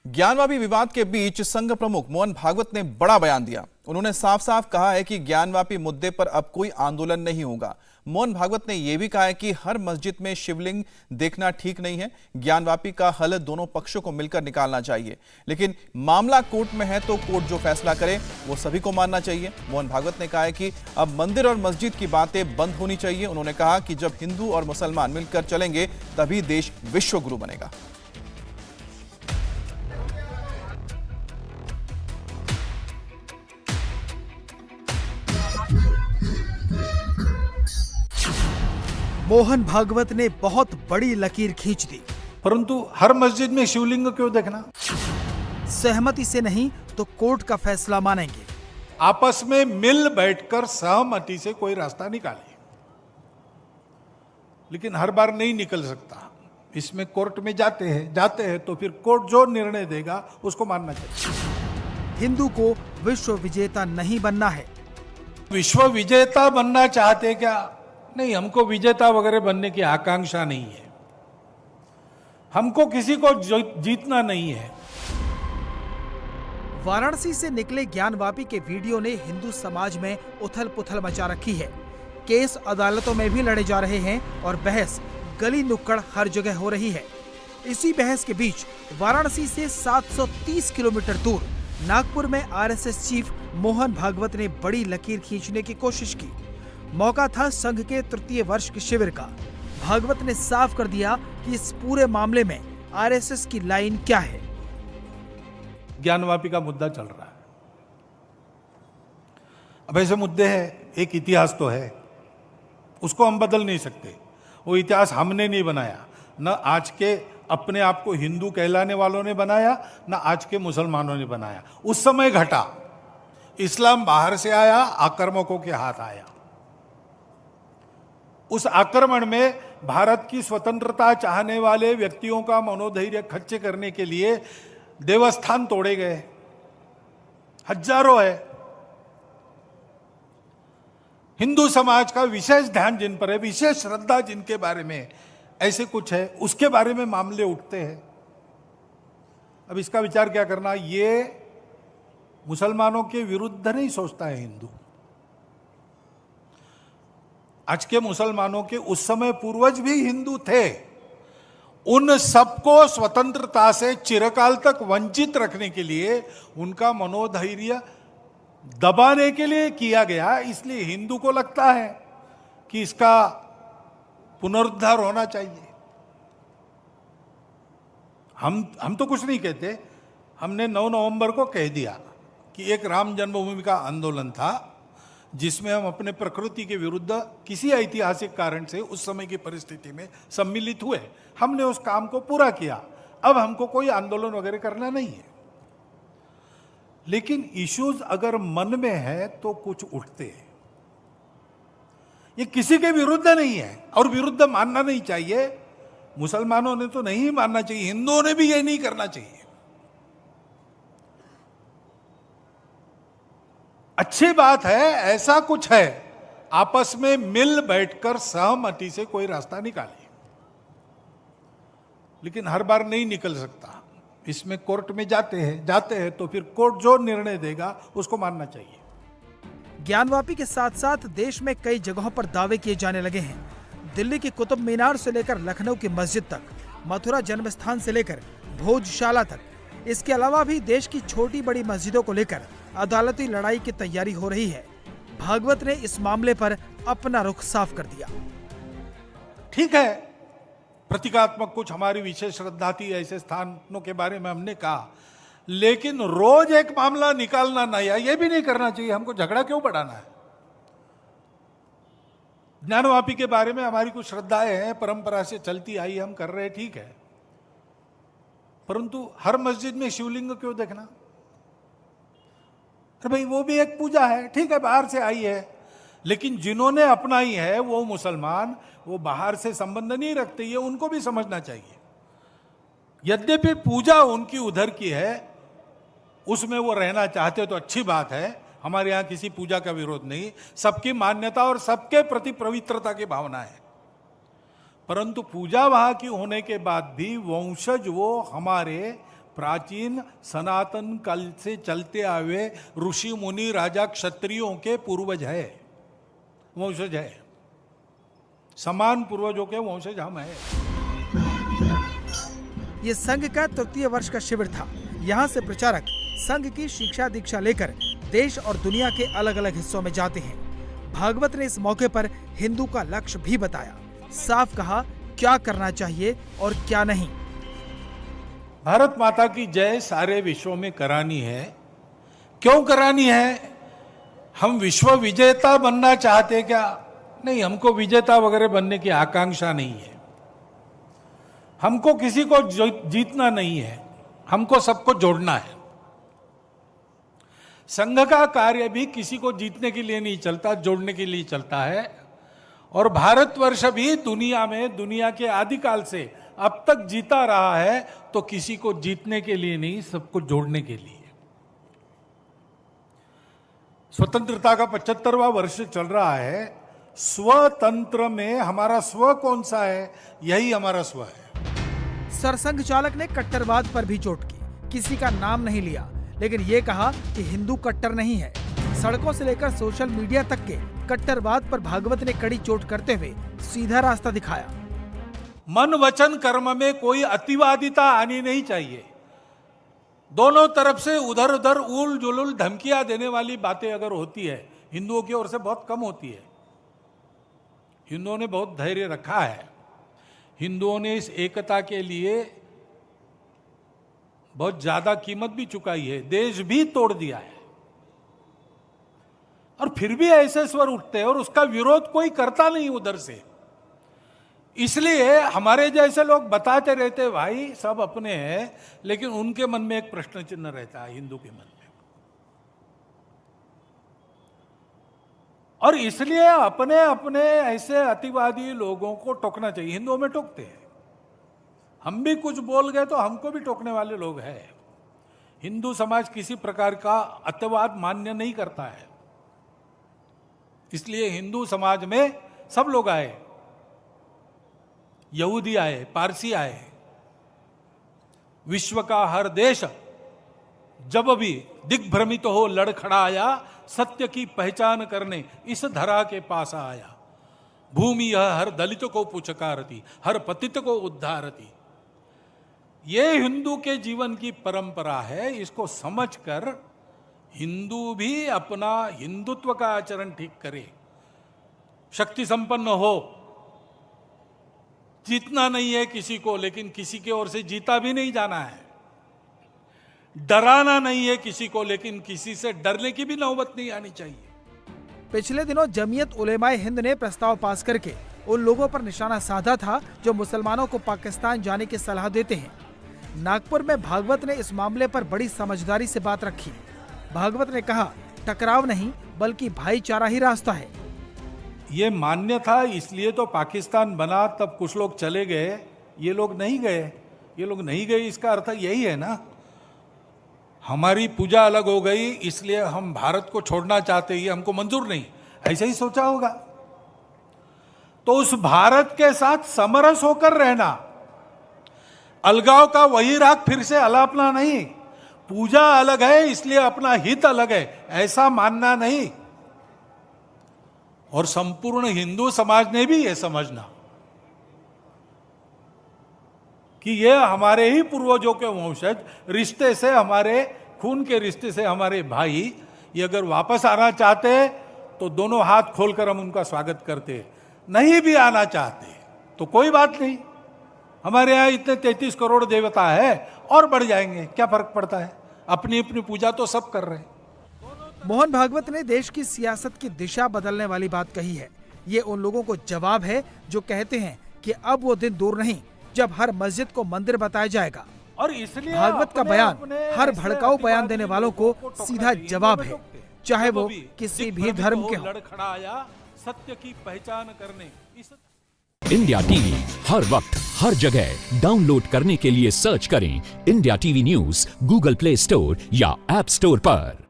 ज्ञानवापी विवाद के बीच संघ प्रमुख मोहन भागवत ने बड़ा बयान दिया। उन्होंने साफ साफ कहा है कि ज्ञानवापी मुद्दे पर अब कोई आंदोलन नहीं होगा। मोहन भागवत ने यह भी कहा है कि हर मस्जिद में शिवलिंग देखना ठीक नहीं है। ज्ञानवापी का हल दोनों पक्षों को मिलकर निकालना चाहिए, लेकिन मामला कोर्ट में है तो कोर्ट जो फैसला करे वो सभी को मानना चाहिए। मोहन भागवत ने कहा है कि अब मंदिर और मस्जिद की बातें बंद होनी चाहिए। उन्होंने कहा कि जब हिंदू और मुसलमान मिलकर चलेंगे तभी देश विश्व गुरु बनेगा। मोहन भागवत ने बहुत बड़ी लकीर खींच दी। परंतु हर मस्जिद में शिवलिंग क्यों देखना? सहमति से नहीं तो कोर्ट का फैसला मानेंगे। आपस में मिल बैठकर सहमति से कोई रास्ता निकालिए, लेकिन हर बार नहीं निकल सकता। इसमें कोर्ट में जाते हैं तो फिर कोर्ट जो निर्णय देगा उसको मानना चाहिए। हिंदू को विश्व विजेता नहीं बनना है। विश्व विजेता बनना चाहते क्या? नहीं, हमको विजेता वगैरह बनने की आकांक्षा नहीं है। हमको किसी को जीतना नहीं है। वाराणसी से निकले ज्ञानवापी के वीडियो ने हिंदू समाज में उथल पुथल मचा रखी है। केस अदालतों में भी लड़े जा रहे हैं और बहस गली नुक्कड़ हर जगह हो रही है। इसी बहस के बीच वाराणसी से 730 किलोमीटर दूर नागपुर में आरएसएस चीफ मोहन भागवत ने बड़ी लकीर खींचने की कोशिश की। मौका था संघ के तृतीय वर्ष के शिविर का। भागवत ने साफ कर दिया कि इस पूरे मामले में आरएसएस की लाइन क्या है। ज्ञानवापी का मुद्दा चल रहा है। अब ऐसे मुद्दे हैं, एक इतिहास तो है, उसको हम बदल नहीं सकते। वो इतिहास हमने नहीं बनाया, न आज के अपने आप को हिंदू कहलाने वालों ने बनाया, न आज के मुसलमानों ने बनाया। उस समय घटा, इस्लाम बाहर से आया, आक्रमकों के हाथ आया। उस आक्रमण में भारत की स्वतंत्रता चाहने वाले व्यक्तियों का मनोधैर्य खच्चे करने के लिए देवस्थान तोड़े गए, हजारों है। हिंदू समाज का विशेष ध्यान जिन पर है, विशेष श्रद्धा जिनके बारे में ऐसे कुछ है, उसके बारे में मामले उठते हैं। अब इसका विचार क्या करना? ये मुसलमानों के विरुद्ध नहीं सोचता है हिंदू। आज के मुसलमानों के उस समय पूर्वज भी हिंदू थे। उन सबको स्वतंत्रता से चिरकाल तक वंचित रखने के लिए, उनका मनोधैर्य दबाने के लिए किया गया। इसलिए हिंदू को लगता है कि इसका पुनरुद्धार होना चाहिए। हम तो कुछ नहीं कहते। हमने 9 नवंबर को कह दिया कि एक राम जन्मभूमि का आंदोलन था जिसमें हम अपने प्रकृति के विरुद्ध किसी ऐतिहासिक कारण से उस समय की परिस्थिति में सम्मिलित हुए। हमने उस काम को पूरा किया। अब हमको कोई आंदोलन वगैरह करना नहीं है। लेकिन इश्यूज अगर मन में है तो कुछ उठते हैं। ये किसी के विरुद्ध नहीं है और विरुद्ध मानना नहीं चाहिए। मुसलमानों ने तो नहीं मानना चाहिए, हिंदुओं ने भी ये नहीं करना चाहिए। अच्छी बात है, ऐसा कुछ है, आपस में मिल बैठकर सहमति से कोई रास्ता निकालिए, लेकिन हर बार नहीं निकल सकता। इसमें कोर्ट में जाते हैं तो फिर कोर्ट जो निर्णय देगा उसको मानना चाहिए। ज्ञानवापी के साथ साथ देश में कई जगहों पर दावे किए जाने लगे हैं। दिल्ली की कुतुब मीनार से लेकर लखनऊ की मस्जिद तक, मथुरा जन्म स्थान से लेकर भोजशाला तक। इसके अलावा भी देश की छोटी बड़ी मस्जिदों को लेकर अदालती लड़ाई की तैयारी हो रही है। भागवत ने इस मामले पर अपना रुख साफ कर दिया। ठीक है, प्रतीकात्मक कुछ हमारी विशेष श्रद्धा थी, ऐसे स्थानों के बारे में हमने कहा, लेकिन रोज एक मामला निकालना नहीं है, यह भी नहीं करना चाहिए। हमको झगड़ा क्यों बढ़ाना है? ज्ञानवापी के बारे में हमारी कुछ श्रद्धाएं हैं, परंपरा से चलती आई, हम कर रहे हैं, ठीक है। परंतु हर मस्जिद में शिवलिंग क्यों देखना? अरे भाई, वो भी एक पूजा है, ठीक है, बाहर से आई है, लेकिन जिन्होंने अपनाई है वो मुसलमान, वो बाहर से संबंध नहीं रखते, ये उनको भी समझना चाहिए। यद्यपि पूजा उनकी उधर की है, उसमें वो रहना चाहते तो अच्छी बात है। हमारे यहाँ किसी पूजा का विरोध नहीं, सबकी मान्यता और सबके प्रति पवित्रता की भावना है। परंतु पूजा वहां की होने के बाद भी वंशज वो हमारे प्राचीन सनातन काल से चलते आए ऋषि मुनि राजा क्षत्रियों के पूर्वज है, वंशज है, समान पूर्वजों के वंशज हम हैं। ये संघ का तृतीय वर्ष का शिविर था। यहाँ से प्रचारक संघ की शिक्षा दीक्षा लेकर देश और दुनिया के अलग अलग हिस्सों में जाते हैं। भागवत ने इस मौके पर हिंदू का लक्ष्य भी बताया, साफ कहा क्या करना चाहिए और क्या नहीं। भारत माता की जय सारे विश्व में करानी है। क्यों करानी है? हम विश्व विजेता बनना चाहते क्या? नहीं, हमको विजेता वगैरह बनने की आकांक्षा नहीं है। हमको किसी को जीतना नहीं है, हमको सबको जोड़ना है। संघ का कार्य भी किसी को जीतने के लिए नहीं चलता, जोड़ने के लिए चलता है। और भारतवर्ष भी दुनिया में, दुनिया के आदिकाल से अब तक जीता रहा है तो किसी को जीतने के लिए नहीं, सबको जोड़ने के लिए। स्वतंत्रता का 75वां वर्ष चल रहा है। स्वतंत्र में हमारा स्व कौन सा है? यही हमारा स्व है। सरसंघ चालक ने कट्टरवाद पर भी चोट की, किसी का नाम नहीं लिया, लेकिन ये कहा कि हिंदू कट्टर नहीं है। सड़कों से लेकर सोशल मीडिया तक के कट्टरवाद पर भागवत ने कड़ी चोट करते हुए सीधा रास्ता दिखाया। मन वचन कर्म में कोई अतिवादिता आनी नहीं चाहिए। दोनों तरफ से उधर उधर उल जुलुल धमकियां देने वाली बातें अगर होती है, हिंदुओं की ओर से बहुत कम होती है। हिंदुओं ने बहुत धैर्य रखा है। हिंदुओं ने इस एकता के लिए बहुत ज्यादा कीमत भी चुकाई है, देश भी तोड़ दिया है। और फिर भी ऐसे स्वर उठते हैं और उसका विरोध कोई करता नहीं उधर से। इसलिए हमारे जैसे लोग बताते रहते भाई सब अपने हैं, लेकिन उनके मन में एक प्रश्न चिन्ह रहता है, हिंदू के मन में। और इसलिए अपने अपने ऐसे अतिवादी लोगों को टोकना चाहिए। हिंदुओं में टोकते हैं, हम भी कुछ बोल गए तो हमको भी टोकने वाले लोग हैं। हिंदू समाज किसी प्रकार का अतिवाद मान्य नहीं करता है। इसलिए हिंदू समाज में सब लोग आए, यहूदी आए, पारसी आए, विश्व का हर देश जब भी दिग्भ्रमित हो लड़खड़ाया, सत्य की पहचान करने इस धरा के पास आया। भूमि यह हर दलित को पुचकारती, हर पतित को उद्धारती। ये हिंदू के जीवन की परंपरा है। इसको समझकर हिंदू भी अपना हिंदुत्व का आचरण ठीक करे, शक्ति संपन्न हो। जीतना नहीं है किसी को, लेकिन किसी की ओर से जीता भी नहीं जाना है। डराना नहीं है किसी को, लेकिन किसी से डरने की भी नौबत नहीं आनी चाहिए। पिछले दिनों जमीयत उलेमाए हिंद ने प्रस्ताव पास करके उन लोगों पर निशाना साधा था जो मुसलमानों को पाकिस्तान जाने की सलाह देते हैं। नागपुर में भागवत ने इस मामले पर बड़ी समझदारी से बात रखी। भागवत ने कहा, टकराव नहीं बल्कि भाईचारा ही रास्ता है। ये मान्य था, इसलिए तो पाकिस्तान बना, तब कुछ लोग चले गए, ये लोग नहीं गए। ये लोग नहीं गए, इसका अर्थ यही है ना, हमारी पूजा अलग हो गई इसलिए हम भारत को छोड़ना चाहते, ये हमको मंजूर नहीं, ऐसे ही सोचा होगा। तो उस भारत के साथ समरस होकर रहना, अलगाव का वही राग फिर से अलापना नहीं। पूजा अलग है इसलिए अपना हित अलग है, ऐसा मानना नहीं। और संपूर्ण हिंदू समाज ने भी यह समझना कि ये हमारे ही पूर्वजों के वंशज, रिश्ते से हमारे खून के रिश्ते से हमारे भाई, ये अगर वापस आना चाहते तो दोनों हाथ खोलकर हम उनका स्वागत करते। नहीं भी आना चाहते तो कोई बात नहीं, हमारे यहाँ इतने 33 करोड़ देवता है और बढ़ जाएंगे, क्या फर्क पड़ता है, अपनी अपनी पूजा तो सब कर रहे हैं। मोहन भागवत ने देश की सियासत की दिशा बदलने वाली बात कही है। ये उन लोगों को जवाब है जो कहते हैं कि अब वो दिन दूर नहीं जब हर मस्जिद को मंदिर बताया जाएगा। और इसलिए भागवत का बयान हर भड़काऊ बयान देने वालों को सीधा जवाब है, चाहे वो किसी भी धर्म के हो। लड़खड़ाया सत्य की पहचान करने इंडिया टीवी हर वक्त हर जगह डाउनलोड करने के लिए सर्च करें India TV news Google play store या ऐप स्टोर पर।